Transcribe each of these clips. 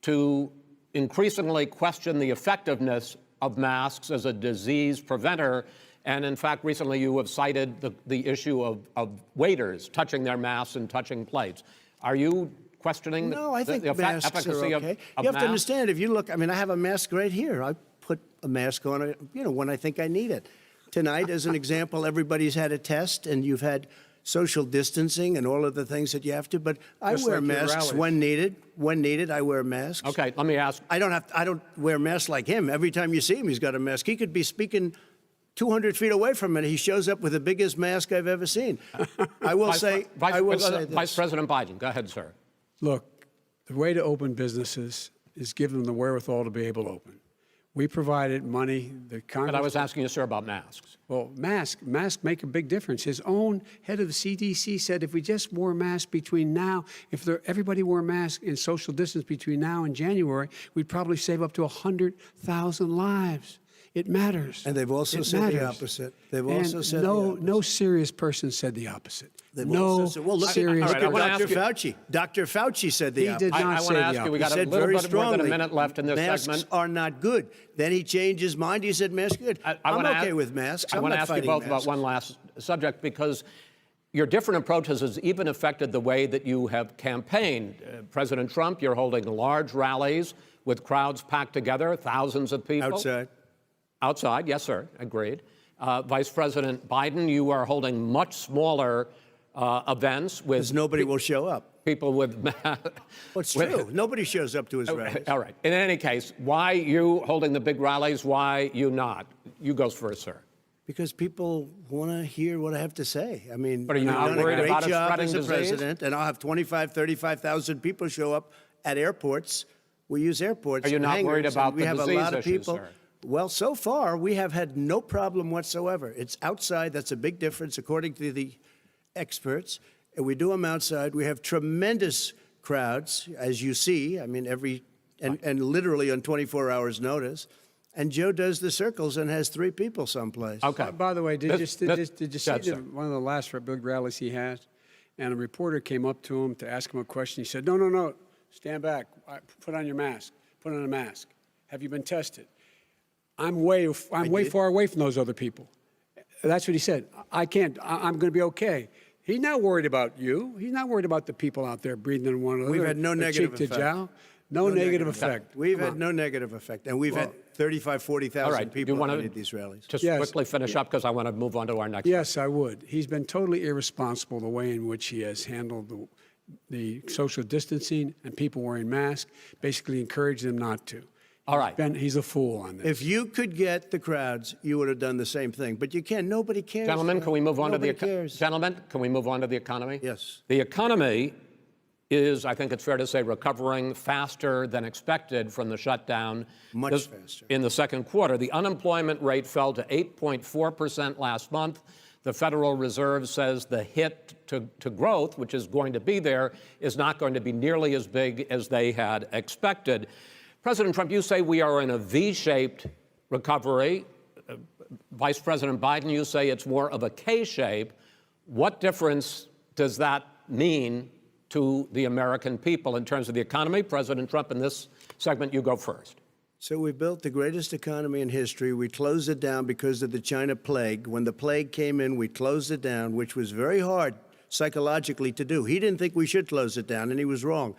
to increasingly question the effectiveness of masks as a disease preventer. And in fact, recently you have cited the issue of waiters touching their masks and touching plates. Are you questioning No, I think the masks efficacy are okay. of You have masks? to understand, if you look, I mean, I have a mask right here. I put a mask on, when I think I need it. Tonight, as an example, everybody's had a test, and you've had social distancing and all of the things that you have to. But I Just wear like your masks rallies. when needed. When needed, I wear masks. Okay, let me ask. I don't wear masks like him. Every time you see him, he's got a mask. He could be speaking 200 feet away from it. He shows up with the biggest mask I've ever seen. I will say this. Vice President Biden, go ahead, sir. Look, the way to open businesses is give them the wherewithal to be able to open. We provided money. The Congress. But I was asking you, sir, about masks. Well, masks make a big difference. His own head of the CDC said if we just wore masks between now, everybody wore masks in social distance between now and January, we'd probably save up to 100,000 lives. It matters. And they've also said the opposite. They've also said the opposite. No serious person said the opposite. They've No also said, well, look serious at I wanna Dr. ask you- Fauci. Dr. Fauci said the He opposite. did not I want say to the ask you, we opposite. got a said little very bit more than a strongly, minute left in this masks segment. are not good. Then he changed his mind. He said masks are good. I'm okay with masks. I I'm want to not ask you fighting both about masks. one last subject, because your different approaches has even affected the way that you have campaigned. President Trump, you're holding large rallies with crowds packed together, thousands of people. Outside. Outside, yes, sir, agreed. Vice President Biden, you are holding much smaller events with Because nobody will show up. people with. Well, it's true. Nobody shows up to his rallies. All right. In any case, why you holding the big rallies? Why you not? You go first, sir. Because people want to hear what I have to say. I mean, But are you I've not done a worried great about it job spreading as a disease? president, and I'll have 35,000 people show up at airports. We use airports. Are you and not worried hangars, about and we the have a disease lot of issue, people. sir? Well, so far, we have had no problem whatsoever. It's outside. That's a big difference, according to the experts. And we do them outside. We have tremendous crowds, as you see. I mean, and literally on 24 hours' notice. And Joe does the circles and has 3 people someplace. Okay. By the way, did you see Sir. one of the last big rallies he had? And a reporter came up to him to ask him a question. He said, no, stand back. Put on your mask. Put on a mask. Have you been tested? I'm way far away from those other people. That's what he said. I can't. I'm going to be okay. He's not worried about you. He's not worried about the people out there breathing in one another. We've had no negative cheek to effect. jowl. No negative effect. We've had no negative effect. And we've had 35,000, 40,000 All right. people wanna at these rallies. Just Yes. quickly finish up, because I want to move on to our next. Yes, I would. He's been totally irresponsible the way in which he has handled the social distancing and people wearing masks, basically encouraged them not to. All right. He's a fool on this. If you could get the crowds, you would have done the same thing. But you can't. Nobody cares. Gentlemen, can we move on to the Nobody cares. Gentlemen, can we move on to the economy? Yes. The economy is, I think it's fair to say, recovering faster than expected from the shutdown. Much faster. In the second quarter, the unemployment rate fell to 8.4% last month. The Federal Reserve says the hit to growth, which is going to be there, is not going to be nearly as big as they had expected. President Trump, you say we are in a V-shaped recovery. Vice President Biden, you say it's more of a K-shape. What difference does that mean to the American people in terms of the economy? President Trump, in this segment, you go first. So we built the greatest economy in history. We closed it down because of the China plague. When the plague came in, we closed it down, which was very hard psychologically to do. He didn't think we should close it down, and he was wrong.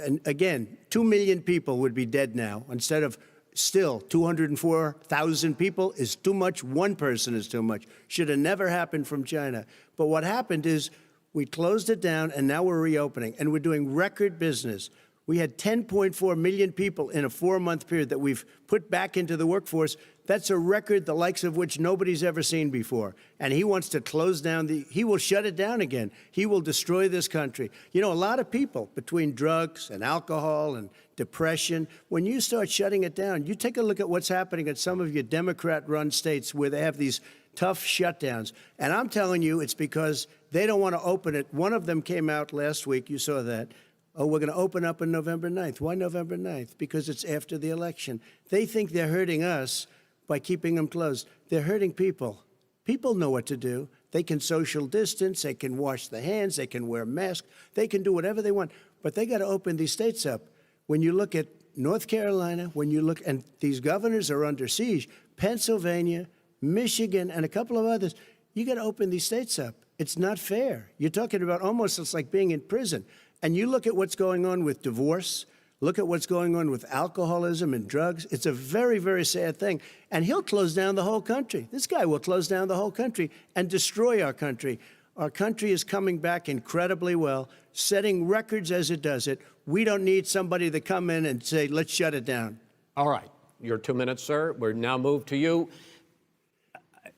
And again, 2 million people would be dead now instead of still 204,000 people is too much. One person is too much. Should have never happened from China. But what happened is we closed it down, and now we're reopening, and we're doing record business. We had 10.4 million people in a 4-month period that we've put back into the workforce. That's a record the likes of which nobody's ever seen before. And he wants to close down he will shut it down again. He will destroy this country. You know, a lot of people, between drugs and alcohol and depression, when you start shutting it down, you take a look at what's happening in some of your Democrat-run states where they have these tough shutdowns. And I'm telling you, it's because they don't want to open it. One of them came out last week. You saw that. Oh, we're going to open up on November 9th. Why November 9th? Because it's after the election. They think they're hurting us by keeping them closed. They're hurting people. People know what to do. They can social distance. They can wash their hands. They can wear masks. They can do whatever they want. But they got to open these states up. When you look at North Carolina, when you look, and these governors are under siege, Pennsylvania, Michigan, and a couple of others, you got to open these states up. It's not fair. You're talking about almost it's like being in prison. And you look at what's going on with divorce, look at what's going on with alcoholism and drugs. It's a very, very sad thing. And he'll close down the whole country. This guy will close down the whole country and destroy our country. Our country is coming back incredibly well, setting records as it does it. We don't need somebody to come in and say, let's shut it down. All right. Your 2 minutes, sir. We're now moved to you.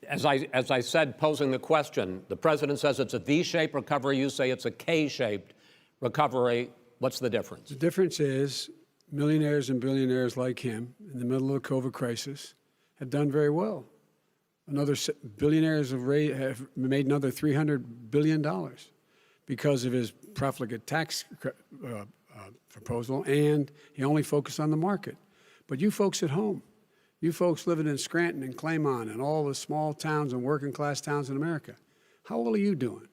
As I said, posing the question, the president says it's a V-shaped recovery. You say it's a K-shaped recovery. What's the difference? The difference is millionaires and billionaires like him in the middle of the COVID crisis have done very well. Billionaires have made another $300 billion because of his profligate tax proposal, and he only focused on the market. But you folks at home, you folks living in Scranton and Claymont and all the small towns and working class towns in America, how well are you doing?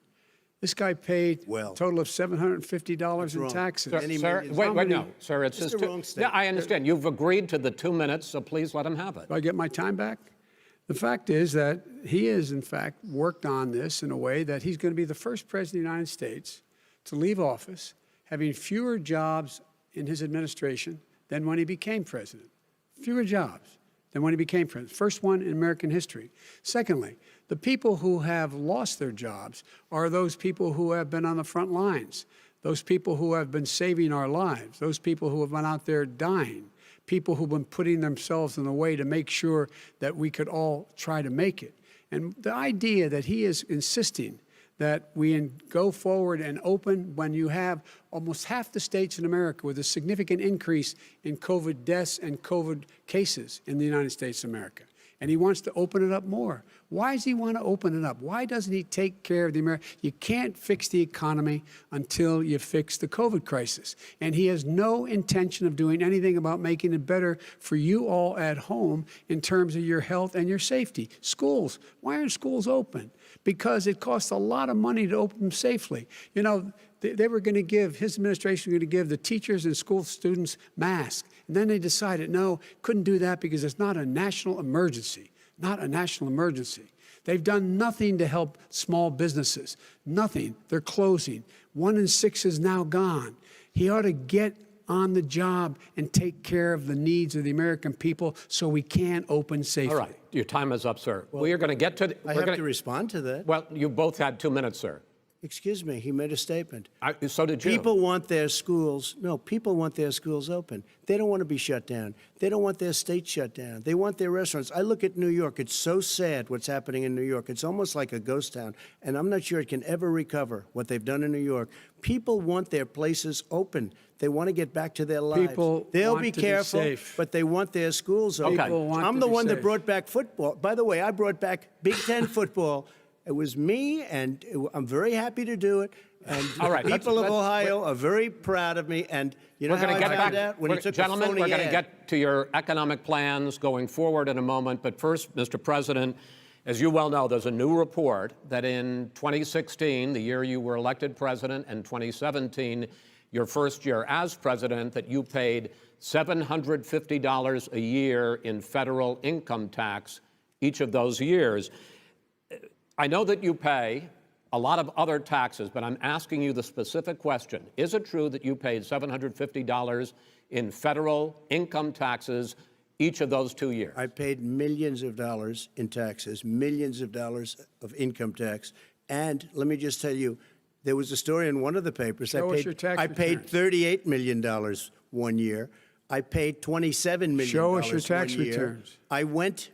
This guy paid a total of $750 in taxes. Sir, wait, no, sir, it's It's his the wrong Yeah, I understand. You've agreed to the 2 minutes, so please let him have it. Do I get my time back? The fact is that he has, in fact, worked on this in a way that he's going to be the first president of the United States to leave office having fewer jobs in his administration than when he became president. Fewer jobs than when he became president. First one in American history. Secondly, the people who have lost their jobs are those people who have been on the front lines, those people who have been saving our lives, those people who have been out there dying, people who've been putting themselves in the way to make sure that we could all try to make it. And the idea that he is insisting that we go forward and open when you have almost half the states in America with a significant increase in COVID deaths and COVID cases in the United States of America. And he wants to open it up more. Why does he want to open it up? Why doesn't he take care of the American? You can't fix the economy until you fix the COVID crisis. And he has no intention of doing anything about making it better for you all at home in terms of your health and your safety. Schools, why aren't schools open? Because it costs a lot of money to open them safely. You know, they were going to give, his administration was going to give the teachers and school students masks. And then they decided, no, couldn't do that because it's not a national emergency, not a national emergency. They've done nothing to help small businesses, nothing. They're closing. 1 in 6 is now gone. He ought to get on the job and take care of the needs of the American people so we can open safely. All right. Your time is up, sir. We are going to get to... I have to respond to that. Well, you both had 2 minutes, sir. Excuse me, he made a statement. So did you. People want their schools, people want their schools open. They don't want to be shut down. They don't want their state shut down. They want their restaurants. I look at New York. It's so sad what's happening in New York. It's almost like a ghost town. And I'm not sure it can ever recover what they've done in New York. People want their places open. They want to get back to their lives. They'll be careful, but they want their schools open. Okay. I'm the one that brought back football. By the way, I brought back Big Ten football. It was me, and I'm very happy to do it. And all right, people of Ohio are very proud of me. And you know how I found out? When he took gentlemen, a phony we're going to ad. get to your economic plans going forward in a moment. But first, Mr. President, as you well know, there's a new report that in 2016, the year you were elected president, and 2017, your first year as president, that you paid $750 a year in federal income tax each of those years. I know that you pay a lot of other taxes, but I'm asking you the specific question. Is it true that you paid $750 in federal income taxes each of those 2 years? I paid millions of dollars in taxes, millions of dollars of income tax. And let me just tell you, there was a story in one of the papers. Show us your tax I paid returns. $38 million 1 year. I paid $27 million Show us your 1 tax year. returns. I went...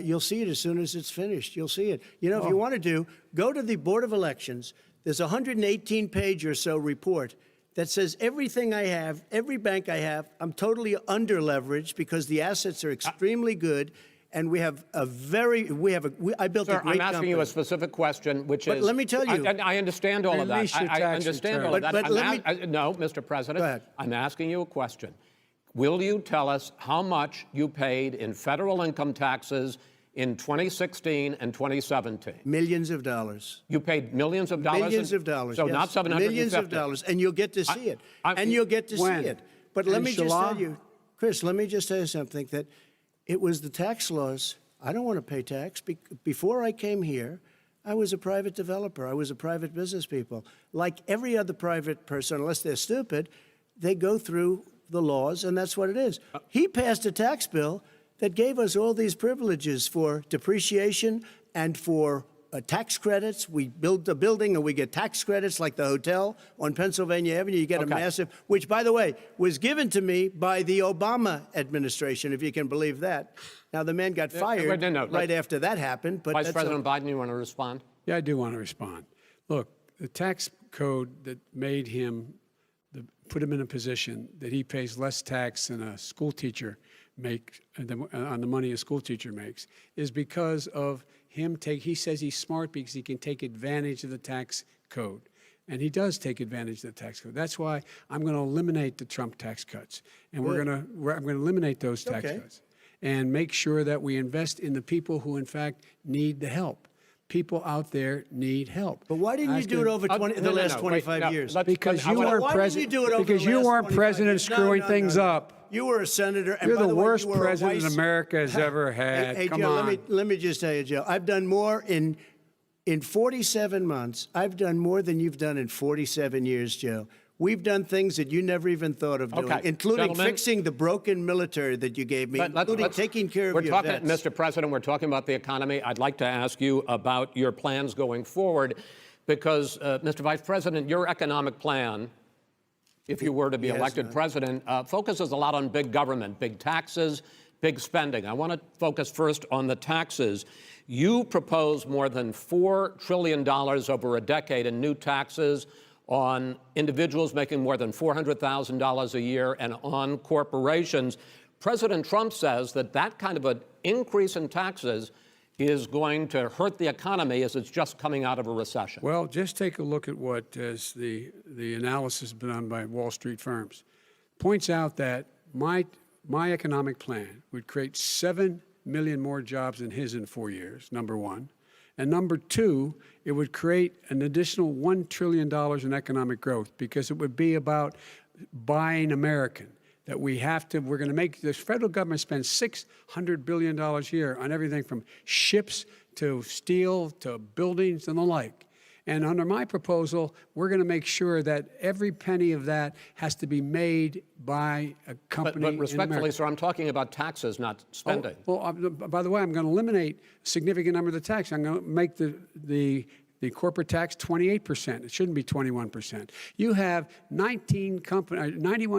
you'll see it as soon as it's finished. You'll see it. You know, if you want to go to the Board of Elections. There's a 118-page or so report that says everything I have, every bank I have, I'm totally under-leveraged because the assets are extremely good, and we have a very, I built Sir, a great I'm asking company. you a specific question, which is... But let me tell you... I understand all of that. Release your I tax understand return. all of that. But let me... No, Mr. President. Go ahead. I'm asking you a question. Will you tell us how much you paid in federal income taxes in 2016 and 2017? Millions of dollars. You paid millions of dollars? Millions of dollars, So yes. not 750? Millions of dollars, and you'll get to see it. I- And you'll get to see When? it. But let In me just Shalom? tell you, Chris, let me just tell you something, that it was the tax laws. I don't want to pay tax. Before I came here, I was a private developer. I was a private business people. Like every other private person, unless they're stupid, they go through the laws, and that's what it is. He passed a tax bill that gave us all these privileges for depreciation and for tax credits. We build a building and we get tax credits, like the hotel on Pennsylvania Avenue. You get a massive, which, by the way, was given to me by the Obama administration, if you can believe that. Now, the man got fired right after that happened. But Vice President Biden, you want to respond? Yeah, I do want to respond. Look, the tax code that made him, put him in a position that he pays less tax than a school teacher makes on the money a school teacher makes is because of him he says he's smart because he can take advantage of the tax code. And he does take advantage of the tax code. That's why I'm going to eliminate the Trump tax cuts. And I'm going to eliminate those tax cuts and make sure that we invest in the people who, in fact, need the help. People out there need help. But why didn't you do it over the last 25 years? Because you weren't president. Because you weren't president screwing things up. You were a senator. And You're by the way, worst you were president America has ever had. Hey, Come Joe, on. let me just tell you, Joe. I've done more in 47 months. I've done more than you've done in 47 years, Joe. We've done things that you never even thought of doing, including fixing the broken military that you gave me, including taking care of your vets. Mr. President, we're talking about the economy. I'd like to ask you about your plans going forward, because, Mr. Vice President, your economic plan, if you were to be elected president, focuses a lot on big government, big taxes, big spending. I want to focus first on the taxes. You propose more than $4 trillion over a decade in new taxes on individuals making more than $400,000 a year and on corporations. President Trump says that that kind of an increase in taxes is going to hurt the economy as it's just coming out of a recession. Well, just take a look at what the analysis done by Wall Street firms. Points out that my economic plan would create 7 million more jobs than his in 4 years, number one. And number two, it would create an additional $1 trillion in economic growth, because it would be about buying American. That we're going to make, the federal government spend $600 billion a year on everything from ships to steel to buildings and the like. And under my proposal, we're going to make sure that every penny of that has to be made by a company. But respectfully, sir, I'm talking about taxes, not spending. By the way, I'm going to eliminate a significant number of the tax. I'm going to make the corporate tax 28%. It shouldn't be 21%. You have 91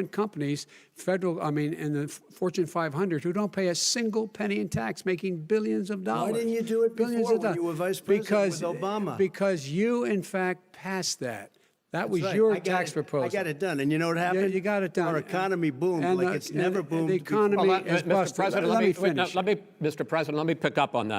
companies, in the Fortune 500, who don't pay a single penny in tax, making billions of dollars. Why didn't you do it before when you were vice president with Obama? Because you, in fact, passed that. That was your tax proposal. I got it done. And you know what happened? Yeah, you got it done. Our economy boomed like it's never boomed The economy is busted. Mr. President, let me finish. Mr. President, let me pick up on that.